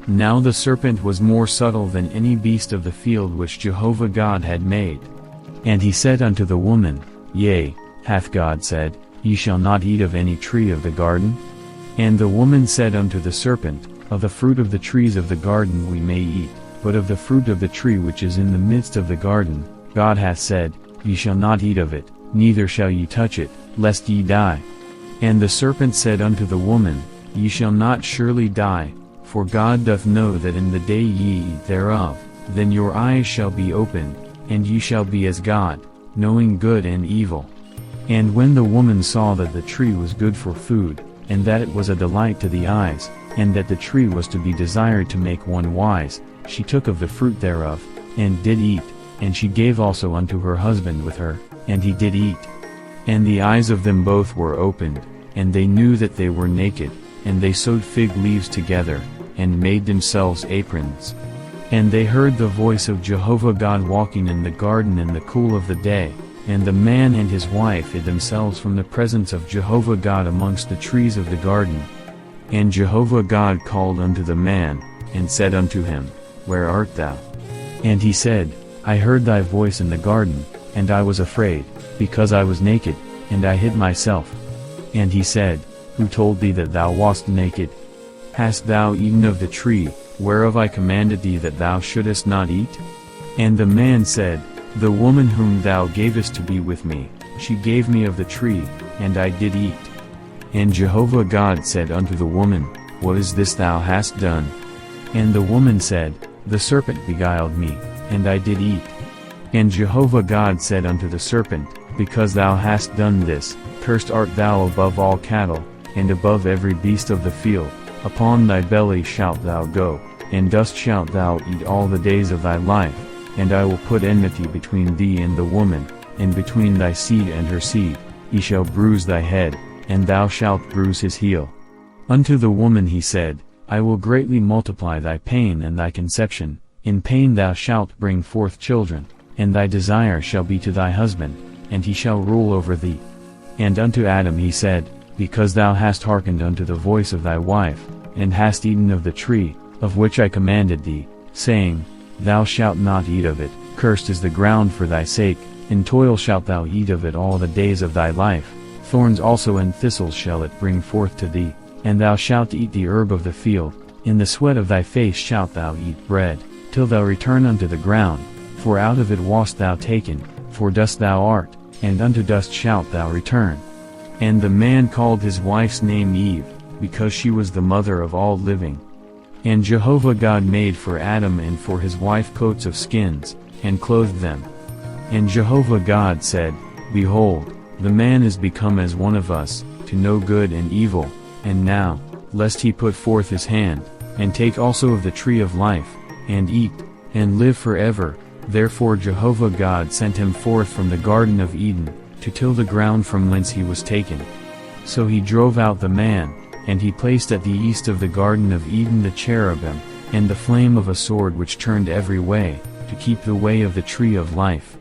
Now the serpent was more subtle than any beast of the field which Jehovah God had made. And he said unto the woman, Yea, hath God said, Ye shall not eat of any tree of the garden? And the woman said unto the serpent, Of the fruit of the trees of the garden we may eat, but of the fruit of the tree which is in the midst of the garden, God hath said, Ye shall not eat of it, neither shall ye touch it, lest ye die. And the serpent said unto the woman, Ye shall not surely die, for God doth know that in the day ye eat thereof, then your eyes shall be opened, and ye shall be as God, knowing good and evil. And when the woman saw that the tree was good for food, and that it was a delight to the eyes, and that the tree was to be desired to make one wise, she took of the fruit thereof, and did eat, and she gave also unto her husband with her, and he did eat. And the eyes of them both were opened, and they knew that they were naked, and they sewed fig leaves together, and made themselves aprons. And they heard the voice of Jehovah God walking in the garden in the cool of the day, and the man and his wife hid themselves from the presence of Jehovah God amongst the trees of the garden. And Jehovah God called unto the man, and said unto him, Where art thou? And he said, I heard thy voice in the garden, and I was afraid, because I was naked, and I hid myself. And he said, Who told thee that thou wast naked? Hast thou eaten of the tree, whereof I commanded thee that thou shouldest not eat? And the man said, The woman whom thou gavest to be with me, she gave me of the tree, and I did eat. And Jehovah God said unto the woman, What is this thou hast done? And the woman said, The serpent beguiled me, and I did eat. And Jehovah God said unto the serpent, Because thou hast done this, cursed art thou above all cattle, and above every beast of the field. Upon thy belly shalt thou go, and dust shalt thou eat all the days of thy life, and I will put enmity between thee and the woman, and between thy seed and her seed, he shall bruise thy head, and thou shalt bruise his heel. Unto the woman he said, I will greatly multiply thy pain and thy conception, in pain thou shalt bring forth children, and thy desire shall be to thy husband, and he shall rule over thee. And unto Adam he said, Because thou hast hearkened unto the voice of thy wife, and hast eaten of the tree, of which I commanded thee, saying, Thou shalt not eat of it, cursed is the ground for thy sake, in toil shalt thou eat of it all the days of thy life, thorns also and thistles shall it bring forth to thee, and thou shalt eat the herb of the field, in the sweat of thy face shalt thou eat bread, till thou return unto the ground, for out of it wast thou taken, for dust thou art, and unto dust shalt thou return. And the man called his wife's name Eve, because she was the mother of all living. And Jehovah God made for Adam and for his wife coats of skins, and clothed them. And Jehovah God said, Behold, the man is become as one of us, to know good and evil, and now, lest he put forth his hand, and take also of the tree of life, and eat, and live forever. Therefore Jehovah God sent him forth from the Garden of Eden, to till the ground from whence he was taken. So he drove out the man, and he placed at the east of the Garden of Eden the cherubim, and the flame of a sword which turned every way, to keep the way of the tree of life.